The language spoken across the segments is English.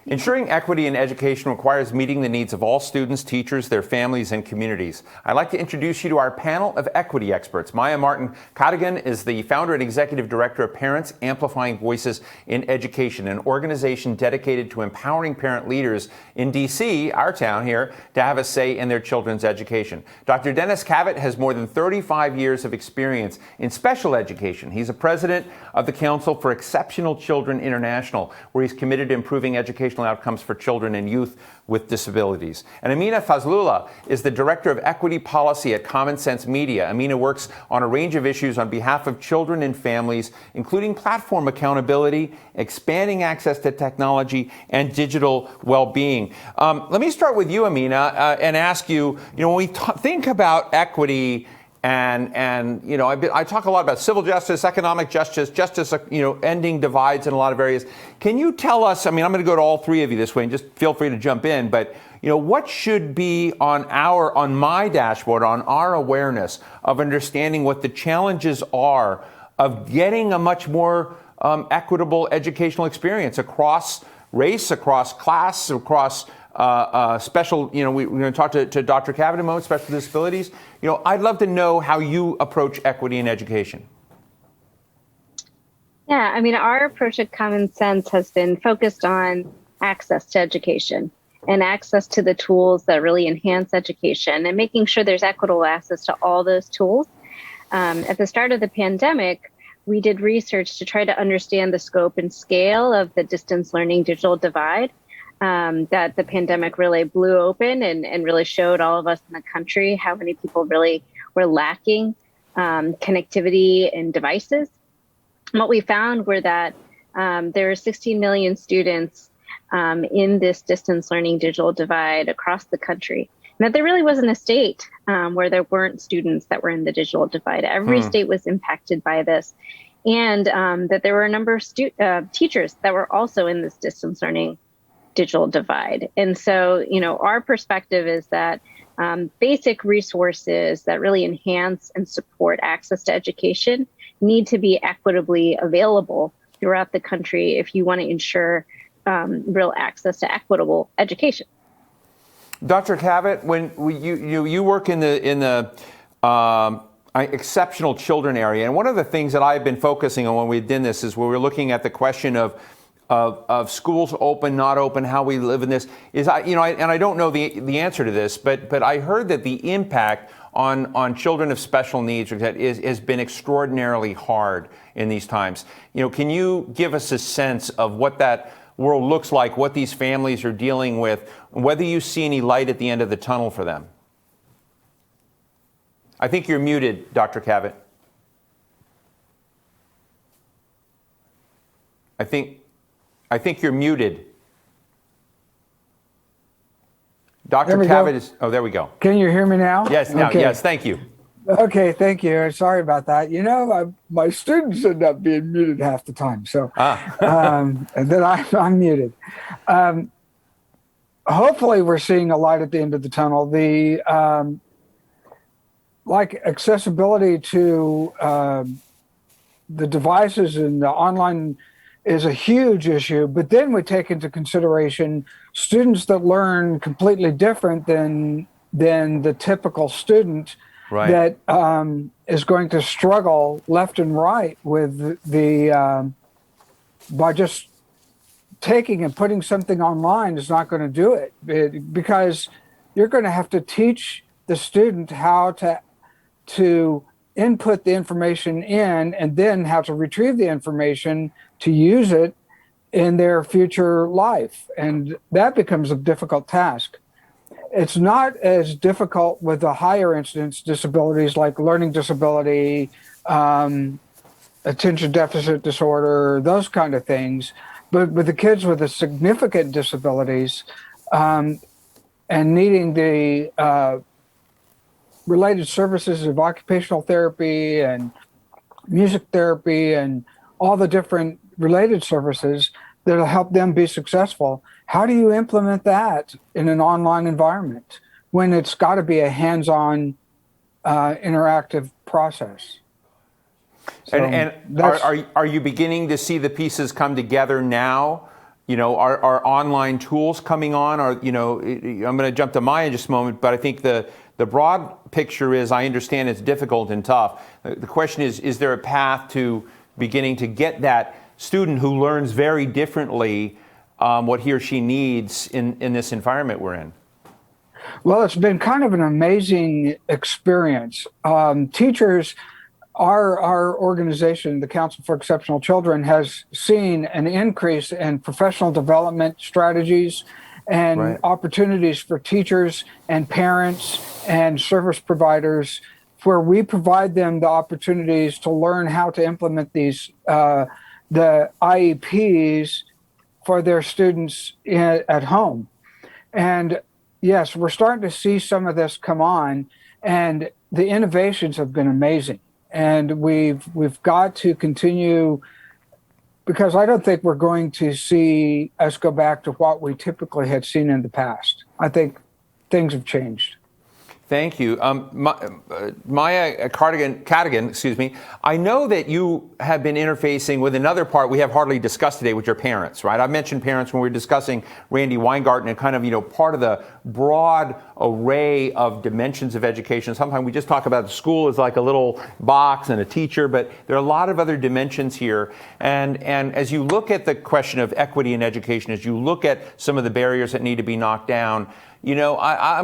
Ensuring equity in education requires meeting the needs of all students, teachers, their families, and communities. I'd like to introduce you to our panel of equity experts. Martin Cadogan is the founder and executive director of Parents Amplifying Voices in Education, an organization dedicated to empowering parent leaders in D.C., our town here, to have a say in their children's education. Dr. Dennis Cavitt has more than 35 years of experience in special education. He's a president of the Council for Exceptional Children International, where he's committed to improving educational outcomes for children and youth with disabilities. And Amina Fazlullah is the director of equity policy at Common Sense Media. Amina works on a range of issues on behalf of children and families, including platform accountability, expanding access to technology, and digital well-being. Let me start with you, Amina, and ask you, when we think about equity, and I talk a lot about civil justice, economic justice, ending divides in a lot of areas. Can you tell us, I'm going to go to all three of you this way, and just feel free to jump in, but what should be on my dashboard, on our awareness of understanding what the challenges are of getting a much more equitable educational experience across race, across class, across special, we're going to talk to Dr. Cavitt in a moment, special disabilities. I'd love to know how you approach equity in education. Yeah, our approach at Common Sense has been focused on access to education and access to the tools that really enhance education and making sure there's equitable access to all those tools. At the start of the pandemic, we did research to try to understand the scope and scale of the distance learning digital divide that the pandemic really blew open and really showed all of us in the country how many people really were lacking connectivity and devices. And what we found were that there are 16 million students in this distance learning digital divide across the country. And that there really wasn't a state where there weren't students that were in the digital divide. Every state was impacted by this. And that there were a number of teachers that were also in this distance learning digital divide. And so, our perspective is that basic resources that really enhance and support access to education need to be equitably available throughout the country if you want to ensure real access to equitable education. Dr. Cavitt, when you work in the exceptional children area, and one of the things that I've been focusing on when we did this is we were looking at the question of schools open, not open, how we live in this is, and I don't know the answer to this, but I heard that the impact on children of special needs has been extraordinarily hard in these times. Can you give us a sense of what that world looks like, what these families are dealing with, whether you see any light at the end of the tunnel for them? I think you're muted, Dr. Cavitt. I think you're muted. Dr. Cavitt is, oh, there we go. Can you hear me now? Yes, now, okay. Yes, thank you. Okay, thank you. Sorry about that. My students end up being muted half the time, so and then I'm muted. Hopefully we're seeing a light at the end of the tunnel. The accessibility to the devices and the online is a huge issue, but then we take into consideration students that learn completely different than the typical student, right, that is going to struggle left and right with by just taking and putting something online is not going to do it, because you're going to have to teach the student how to input the information in and then how to retrieve the information to use it in their future life. And that becomes a difficult task. It's not as difficult with the higher incidence disabilities like learning disability, attention deficit disorder, those kind of things. But with the kids with the significant disabilities and needing the related services of occupational therapy and music therapy and all the different related services that'll help them be successful. How do you implement that in an online environment when it's got to be a hands-on interactive process? So are you beginning to see the pieces come together now Are online tools coming on? Or, I'm going to jump to Maya in just a moment, but I think the broad picture is, I understand it's difficult and tough. The question is there a path to beginning to get that student who learns very differently what he or she needs in this environment we're in? Well, it's been kind of an amazing experience. Teachers, our organization, the Council for Exceptional Children, has seen an increase in professional development strategies and opportunities for teachers and parents and service providers, where we provide them the opportunities to learn how to implement these the IEPs for their students at home. And yes, we're starting to see some of this come on, and the innovations have been amazing. And we've got to continue, because I don't think we're going to see us go back to what we typically had seen in the past. I think things have changed. Thank you. Maya Cadogan, excuse me. I know that you have been interfacing with another part we have hardly discussed today, which are parents, right? I mentioned parents when we were discussing Randy Weingarten and kind of, part of the broad array of dimensions of education. Sometimes we just talk about the school as like a little box and a teacher, but there are a lot of other dimensions here. And as you look at the question of equity in education, as you look at some of the barriers that need to be knocked down, I'm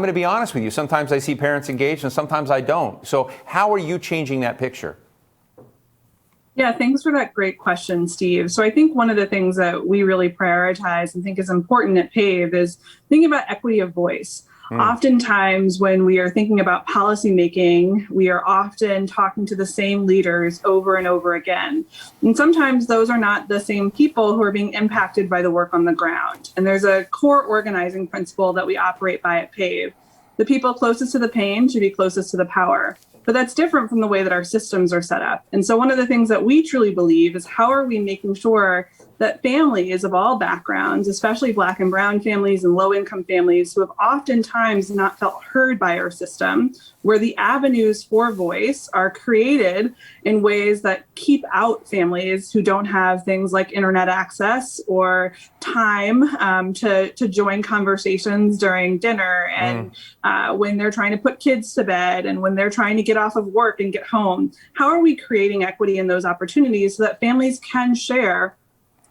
going to be honest with you. Sometimes I see parents engaged and sometimes I don't. So how are you changing that picture? Yeah, thanks for that great question, Steve. So I think one of the things that we really prioritize and think is important at PAVE is thinking about equity of voice. Oftentimes when we are thinking about policy making, we are often talking to the same leaders over and over again. And sometimes those are not the same people who are being impacted by the work on the ground. And there's a core organizing principle that we operate by at PAVE. The people closest to the pain should be closest to the power. But that's different from the way that our systems are set up. And so one of the things that we truly believe is, how are we making sure that families of all backgrounds, especially Black and brown families and low-income families who have oftentimes not felt heard by our system, where the avenues for voice are created in ways that keep out families who don't have things like internet access or time to join conversations during dinner and when they're trying to put kids to bed and when they're trying to get off of work and get home. How are we creating equity in those opportunities so that families can share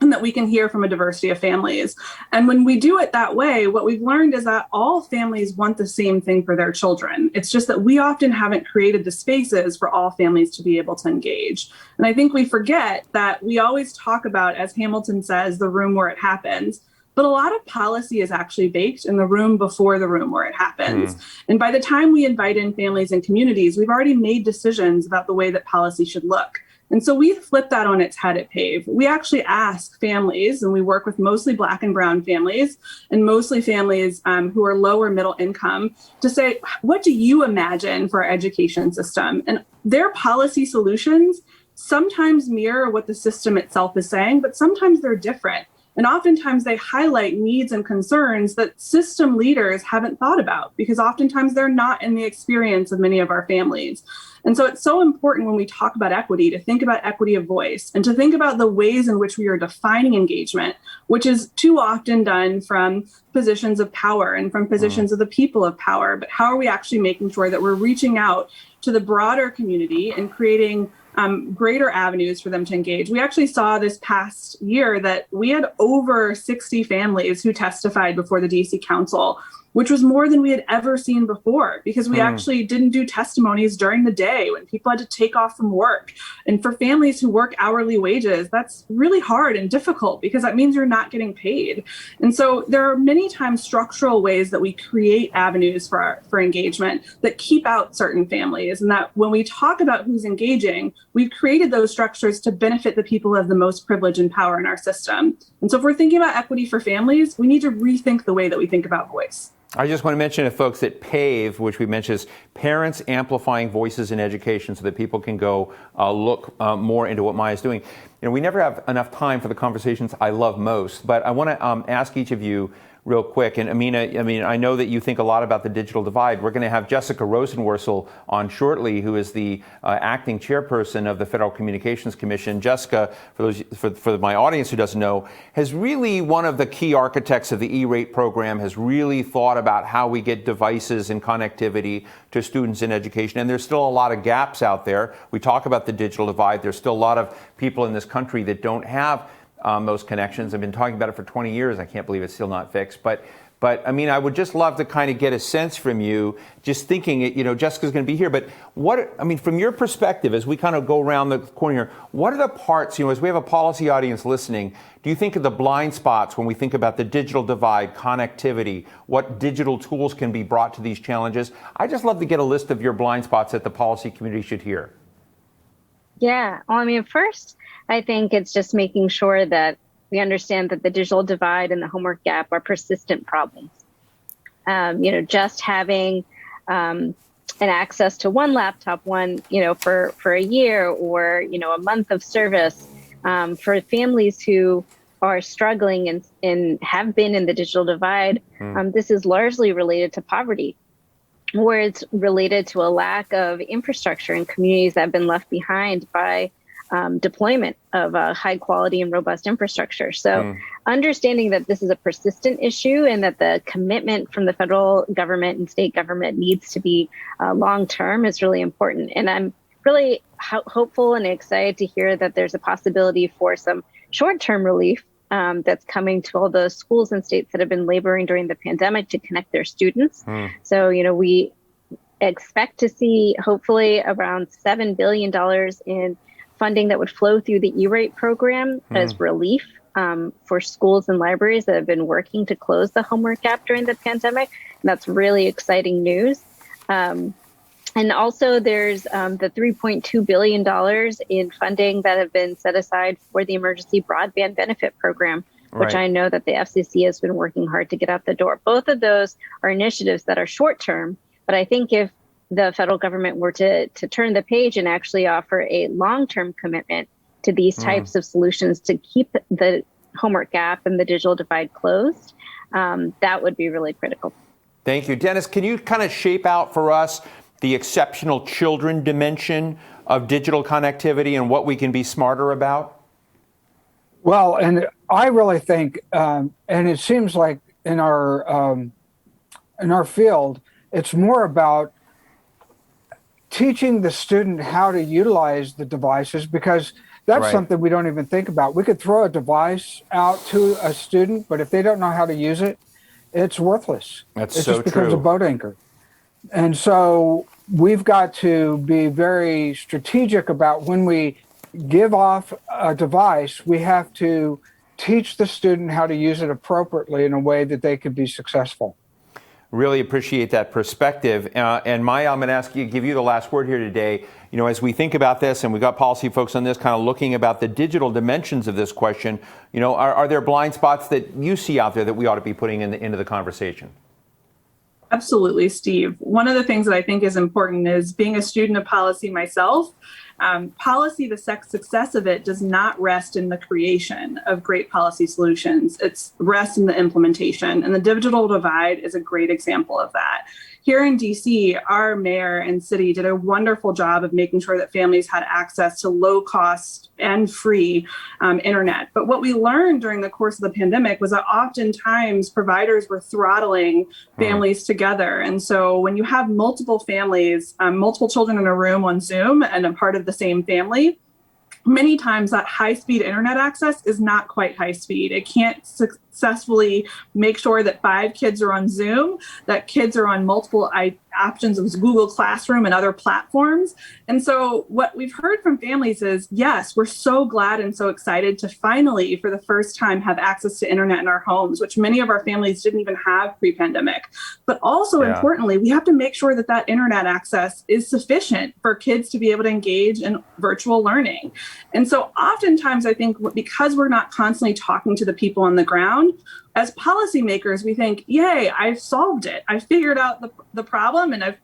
and that we can hear from a diversity of families? And when we do it that way, what we've learned is that all families want the same thing for their children. It's just that we often haven't created the spaces for all families to be able to engage. And I think we forget that we always talk about, as Hamilton says, the room where it happens. But a lot of policy is actually baked in the room before the room where it happens. And by the time we invite in families and communities, we've already made decisions about the way that policy should look. And so we flip that on its head at PAVE. We actually ask families, and we work with mostly Black and brown families and mostly families who are low or middle income, to say, what do you imagine for our education system? And their policy solutions sometimes mirror what the system itself is saying, but sometimes they're different. And oftentimes they highlight needs and concerns that system leaders haven't thought about, because oftentimes they're not in the experience of many of our families. And so it's so important when we talk about equity to think about equity of voice and to think about the ways in which we are defining engagement, which is too often done from positions of power and from positions of the people of power. But how are we actually making sure that we're reaching out to the broader community and creating greater avenues for them to engage? We actually saw this past year that we had over 60 families who testified before the DC Council, which was more than we had ever seen before, because we actually didn't do testimonies during the day when people had to take off from work. And for families who work hourly wages, that's really hard and difficult, because that means you're not getting paid. And so there are many times structural ways that we create avenues for engagement that keep out certain families. And that when we talk about who's engaging, we've created those structures to benefit the people who have the most privilege and power in our system. And so if we're thinking about equity for families, we need to rethink the way that we think about voice. I just want to mention to folks that PAVE, which we mentioned, is Parents Amplifying Voices in Education, so that people can go look more into what Maya's doing. we never have enough time for the conversations I love most, but I want to ask each of you real quick. And Amina, I know that you think a lot about the digital divide. We're going to have Jessica Rosenworcel on shortly, who is the acting chairperson of the Federal Communications Commission. Jessica, for my audience who doesn't know, has really one of the key architects of the E-rate program, has really thought about how we get devices and connectivity to students in education. And there's still a lot of gaps out there. We talk about the digital divide. There's still a lot of people in this country that don't have those connections. I've been talking about it for 20 years. I can't believe it's still not fixed. But I would just love to kind of get a sense from you, just thinking, Jessica's going to be here, but from your perspective, as we kind of go around the corner here, what are the parts, as we have a policy audience listening, do you think of the blind spots when we think about the digital divide, connectivity, what digital tools can be brought to these challenges? I just love to get a list of your blind spots that the policy community should hear. Yeah. Well, first, I think it's just making sure that we understand that the digital divide and the homework gap are persistent problems. Just having an access to one laptop, for a year or, a month of service for families who are struggling and have been in the digital divide. This is largely related to poverty, where it's related to a lack of infrastructure in communities that have been left behind by deployment of high quality and robust infrastructure. So understanding that this is a persistent issue and that the commitment from the federal government and state government needs to be long term is really important. And I'm really hopeful and excited to hear that there's a possibility for some short term relief that's coming to all the schools and states that have been laboring during the pandemic to connect their students. So, we expect to see hopefully around $7 billion in funding that would flow through the E-rate program as relief for schools and libraries that have been working to close the homework gap during the pandemic. And that's really exciting news. And also there's the $3.2 billion in funding that have been set aside for the Emergency Broadband Benefit Program, which I know that the FCC has been working hard to get out the door. Both of those are initiatives that are short term, but I think if the federal government were to turn the page and actually offer a long-term commitment to these types of solutions to keep the homework gap and the digital divide closed, that would be really critical. Thank you. Dennis, can you kind of shape out for us the exceptional children dimension of digital connectivity and what we can be smarter about? Well, and I really think, and it seems like in our field, it's more about teaching the student how to utilize the devices, because that's something we don't even think about. We could throw a device out to a student, but if they don't know how to use it, it's worthless. It just becomes a boat anchor. And so we've got to be very strategic about when we give off a device, we have to teach the student how to use it appropriately in a way that they could be successful. Really appreciate that perspective. And Maya, I'm going to give you the last word here today. As we think about this, and we've got policy folks on this kind of looking about the digital dimensions of this question, are there blind spots that you see out there that we ought to be putting into the conversation? Absolutely, Steve. One of the things that I think is important is, being a student of policy myself, policy, the success of it does not rest in the creation of great policy solutions. It's rests in the implementation. And the digital divide is a great example of that. Here in DC, our mayor and city did a wonderful job of making sure that families had access to low cost and free internet. But what we learned during the course of the pandemic was that oftentimes providers were throttling families together. And so when you have multiple families, multiple children in a room on Zoom and a part of the same family, many times that high-speed internet access is not quite high speed. It can't successfully make sure that 5 kids are on Zoom, that kids are on multiple options of Google Classroom and other platforms. And so what we've heard from families is, yes, we're so glad and so excited to finally, for the first time, have access to internet in our homes, which many of our families didn't even have pre-pandemic. But also importantly, we have to make sure that that internet access is sufficient for kids to be able to engage in virtual learning. And so oftentimes I think because we're not constantly talking to the people on the ground, as policymakers, we think, yay, I've solved it. I figured out the problem and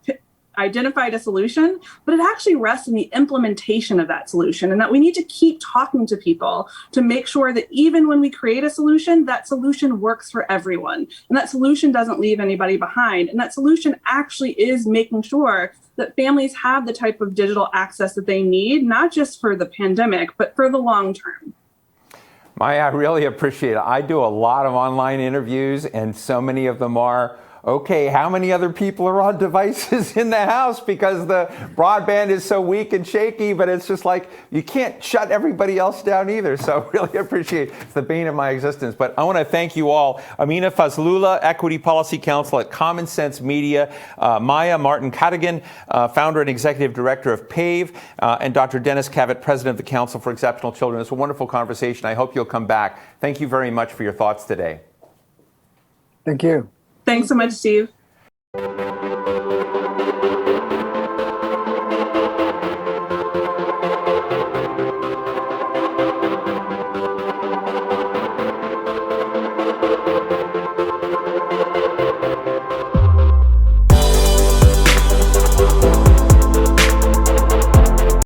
identified a solution, but it actually rests in the implementation of that solution, and that we need to keep talking to people to make sure that even when we create a solution, that solution works for everyone, and that solution doesn't leave anybody behind, and that solution actually is making sure that families have the type of digital access that they need, not just for the pandemic, but for the long term. Maya, I really appreciate it. I do a lot of online interviews, and so many of them are, okay, how many other people are on devices in the house because the broadband is so weak and shaky, but it's just like, you can't shut everybody else down either. So really appreciate it. It's the bane of my existence. But I want to thank you all. Amina Fazlullah, Equity Policy Counsel at Common Sense Media, Martin Cadogan, founder and executive director of PAVE, and Dr. Dennis Cavitt, president of the Council for Exceptional Children. It's a wonderful conversation. I hope you'll come back. Thank you very much for your thoughts today. Thank you. Thanks so much, Steve.